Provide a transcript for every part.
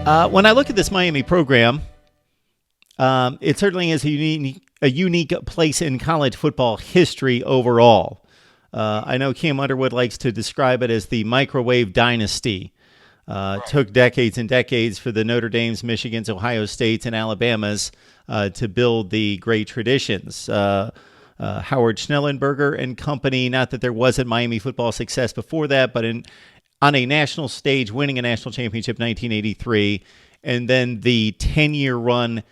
When I look at this Miami program, it certainly is a unique place in college football history overall. I know Cam Underwood likes to describe it as the microwave dynasty. Took decades and decades for the Notre Dames, Michigans, Ohio States, and Alabamas to build the great traditions. Howard Schnellenberger and company, not that there wasn't Miami football success before that, but on a national stage, winning a national championship in 1983, and then the 10-year run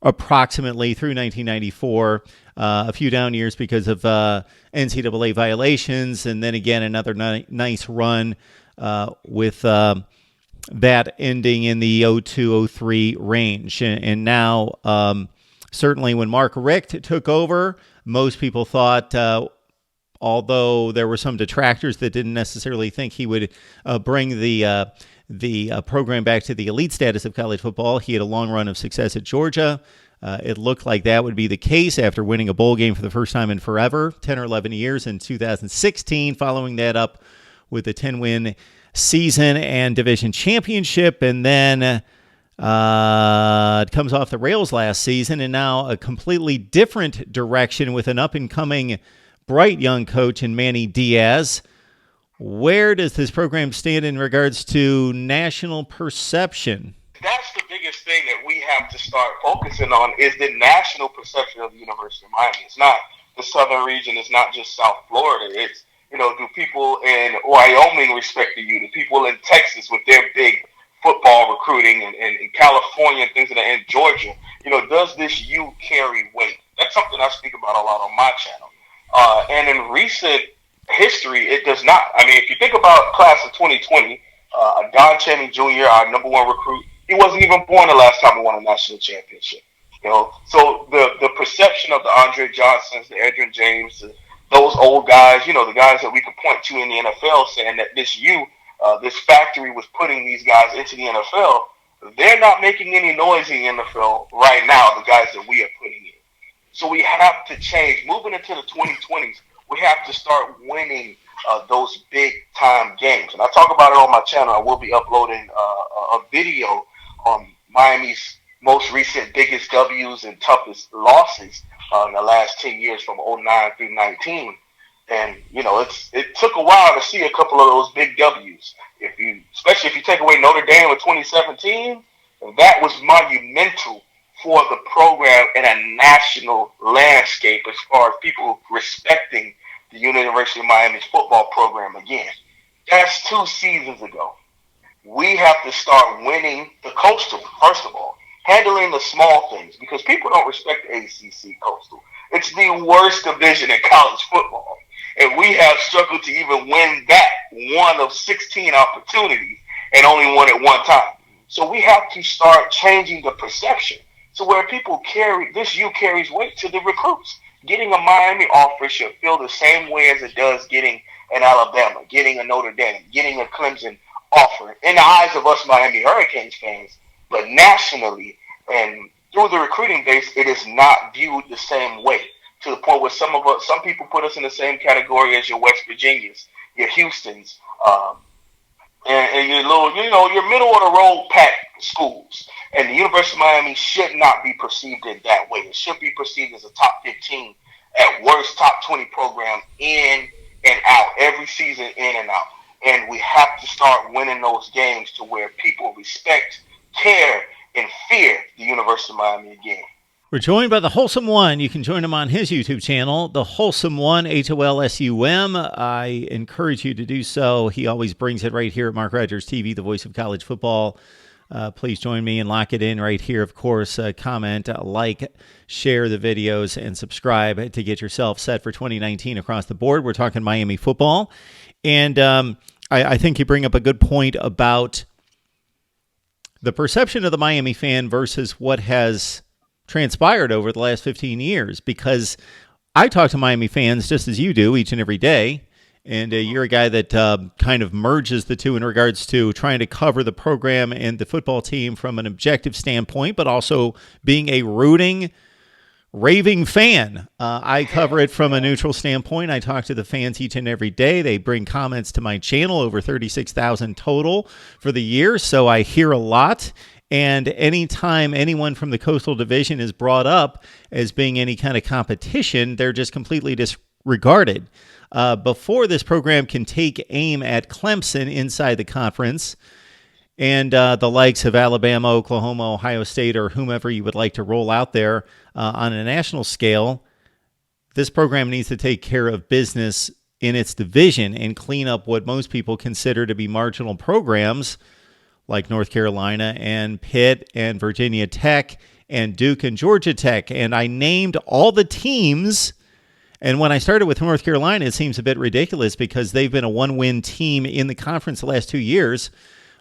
approximately through 1994, a few down years because of NCAA violations, and then again another nice run with that ending in the 02-03 range. And now, certainly when Mark Richt took over, most people thought, although there were some detractors that didn't necessarily think he would bring the program back to the elite status of college football, he had a long run of success at Georgia. It looked like that would be the case after winning a bowl game for the first time in forever, 10 or 11 years in 2016, following that up with a 10-win season and division championship. And then it comes off the rails last season, and now a completely different direction with an up-and-coming bright young coach in Manny Diaz. Where does this program stand in regards to national perception? That's the biggest thing that we have to start focusing on is the national perception of the University of Miami. It's not the southern region. It's not just South Florida. It's, do people in Wyoming respect the U? Do people in Texas with their big football recruiting and in California and things like that, and Georgia, does this U carry weight? That's something I speak about a lot on my channel. And in recent history, it does not. I mean, if you think about class of 2020, Don Channing Jr., our number one recruit, he wasn't even born the last time we won a national championship. So the perception of the Andre Johnsons, the Adrian James, those old guys, the guys that we could point to in the NFL saying that this factory was putting these guys into the NFL, they're not making any noise in the NFL right now, the guys that we are putting in. So we have to change. Moving into the 2020s, we have to start winning those big-time games. And I talk about it on my channel. I will be uploading a video on Miami's most recent biggest W's and toughest losses in the last 10 years from 09 through 19. And, it took a while to see a couple of those big W's. Especially if you take away Notre Dame in 2017, that was monumental for the program in a national landscape as far as people respecting the University of Miami's football program again. That's 2 seasons ago. We have to start winning the Coastal, first of all, handling the small things, because people don't respect the ACC Coastal. It's the worst division in college football, and we have struggled to even win that one of 16 opportunities and only won it one time. So we have to start changing the perception to where people this U carries weight to the recruits. Getting a Miami offer should feel the same way as it does getting an Alabama, getting a Notre Dame, getting a Clemson offer in the eyes of us Miami Hurricanes fans. But nationally and through the recruiting base, it is not viewed the same way, to the point where some people put us in the same category as your West Virginias, your Houstons, and your little, your middle of the road pack schools. And the University of Miami should not be perceived in that way. It should be perceived as a top 15, at worst top 20 program in and out, every season in and out. And we have to start winning those games to where people respect, care, and fear the University of Miami again. We're joined by the Wholesome One. You can join him on his YouTube channel, the Wholesome One, HOLSUM. I encourage you to do so. He always brings it right here at Mark Rogers TV, the voice of college football. Please join me and lock it in right here. Of course, comment, like, share the videos, and subscribe to get yourself set for 2019 across the board. We're talking Miami football. And I think you bring up a good point about the perception of the Miami fan versus what has transpired over the last 15 years, because I talk to Miami fans just as you do each and every day, and you're a guy that kind of merges the two in regards to trying to cover the program and the football team from an objective standpoint, but also being a rooting raving fan. I cover it from a neutral standpoint. I talk to the fans each and every day. They bring comments to my channel, over 36,000 total for the year, so I hear a lot. And anytime anyone from the Coastal Division is brought up as being any kind of competition, they're just completely disregarded. Before this program can take aim at Clemson inside the conference, and the likes of Alabama, Oklahoma, Ohio State, or whomever you would like to roll out there on a national scale, this program needs to take care of business in its division and clean up what most people consider to be marginal programs like North Carolina and Pitt and Virginia Tech and Duke and Georgia Tech. And I named all the teams. And when I started with North Carolina, it seems a bit ridiculous because they've been a one-win team in the conference the last 2 years.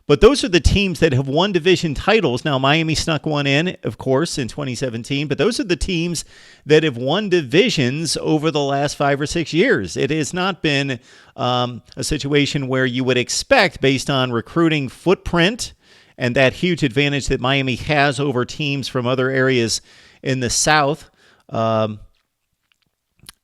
But those are the teams that have won division titles. Now, Miami snuck one in, of course, in 2017. But those are the teams that have won divisions over the last 5 or 6 years. It has not been a situation where you would expect, based on recruiting footprint and that huge advantage that Miami has over teams from other areas in the South,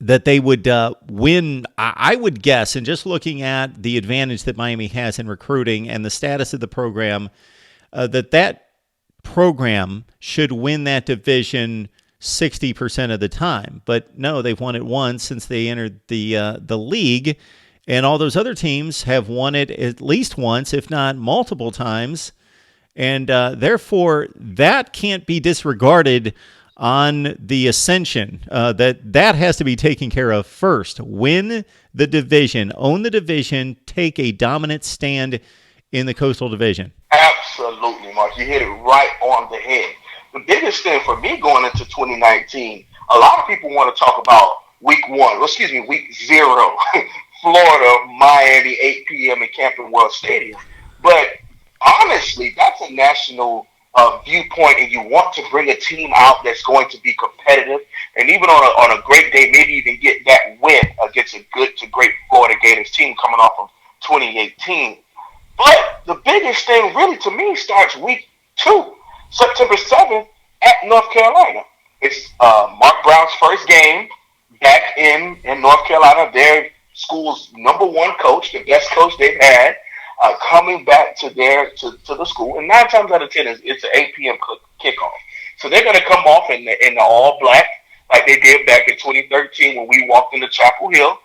that they would win. I would guess, and just looking at the advantage that Miami has in recruiting and the status of the program, that program should win that division 60% of the time. But no, they've won it once since they entered the league, and all those other teams have won it at least once, if not multiple times, and therefore that can't be disregarded on the ascension. That has to be taken care of first. Win the division, own the division, take a dominant stand in the Coastal Division. Absolutely, Mark. You hit it right on the head. The biggest thing for me going into 2019, a lot of people want to talk about week 0, Florida, Miami, 8 p.m. in Camping World Stadium. But honestly, that's a national viewpoint, and you want to bring a team out that's going to be competitive, and even on a great day, maybe even get that win against a good to great Florida Gators team coming off of 2018. But the biggest thing really to me starts week 2, September 7th at North Carolina. It's Mark Brown's first game back in North Carolina, their school's #1 coach, the best coach they've had. Coming back to the school, and 9 times out of 10 it's an 8 p.m. kickoff. So they're going to come off in the all black like they did back in 2013 when we walked into Chapel Hill.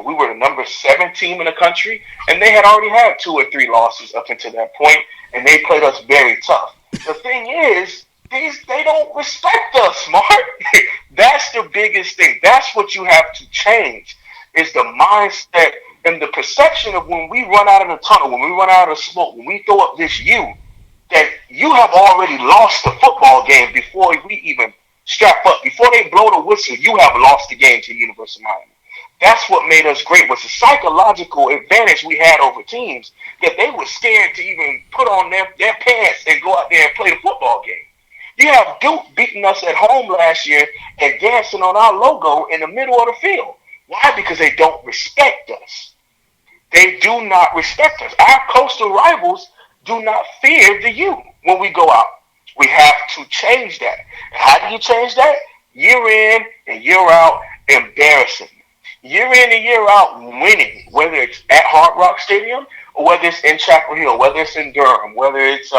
We were the number 7 team in the country, and they had already had 2 or 3 losses up until that point, and they played us very tough. The thing is, they don't respect us, Mark. That's the biggest thing. That's what you have to change, is the mindset and the perception of when we run out of the tunnel, when we run out of smoke, when we throw up this U, that you have already lost the football game before we even strap up. Before they blow the whistle, you have lost the game to the University of Miami. That's what made us great, was the psychological advantage we had over teams, that they were scared to even put on their pants and go out there and play the football game. You have Duke beating us at home last year and dancing on our logo in the middle of the field. Why? Because they don't respect us. They do not respect us. Our coastal rivals do not fear the U when we go out. We have to change that. And how do you change that? Year in and year out, embarrassing. Year in and year out, winning, whether it's at Hard Rock Stadium or whether it's in Chapel Hill, whether it's in Durham, whether it's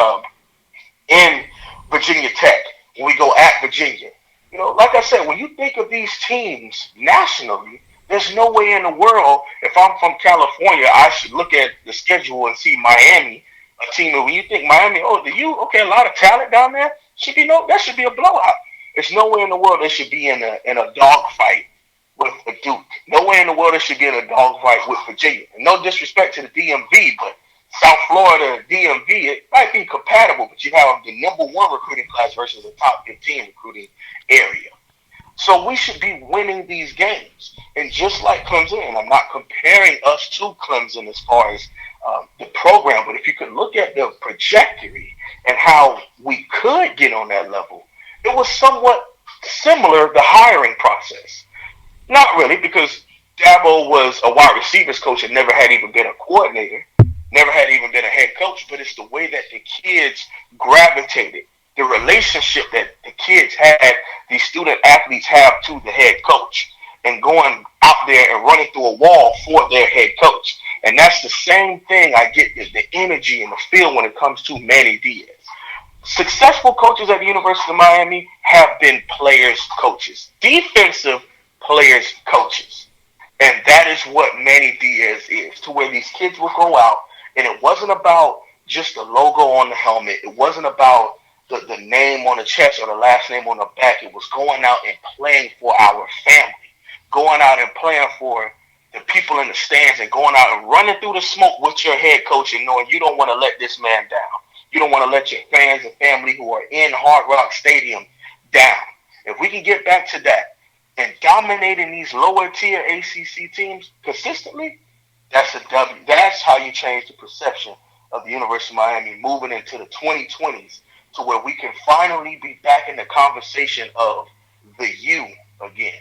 in Virginia Tech, when we go at Virginia. You know, like I said, when you think of these teams nationally, there's no way in the world, if I'm from California, I should look at the schedule and see Miami, a team that when you think Miami, the U, okay, a lot of talent down there, that should be a blowout. There's no way in the world they should be in a dogfight with a Duke. No way in the world they should be in a dogfight with Virginia. And no disrespect to the DMV, but South Florida, DMV, it might be compatible, but you have the #1 recruiting class versus a top 15 recruiting area. So we should be winning these games. And just like Clemson, and I'm not comparing us to Clemson as far as the program, but if you could look at the trajectory and how we could get on that level, it was somewhat similar, the hiring process. Not really, because Dabo was a wide receivers coach and never had even been a coordinator, never had even been a head coach, but it's the way that the kids gravitated. the relationship that the kids had, these student athletes have to the head coach, and going out there and running through a wall for their head coach. And that's the same thing I get the energy and the feel when it comes to Manny Diaz. Successful coaches at the University of Miami have been players coaches, defensive players coaches. And that is what Manny Diaz is, to where these kids will go out, and it wasn't about just the logo on the helmet. It wasn't about the name on the chest or the last name on the back. It was going out and playing for our family, going out and playing for the people in the stands, and going out and running through the smoke with your head coach and knowing you don't want to let this man down. You don't want to let your fans and family who are in Hard Rock Stadium down. If we can get back to that and dominating these lower tier ACC teams consistently, that's a W. That's how you change the perception of the University of Miami moving into the 2020s, to where we can finally be back in the conversation of the U again.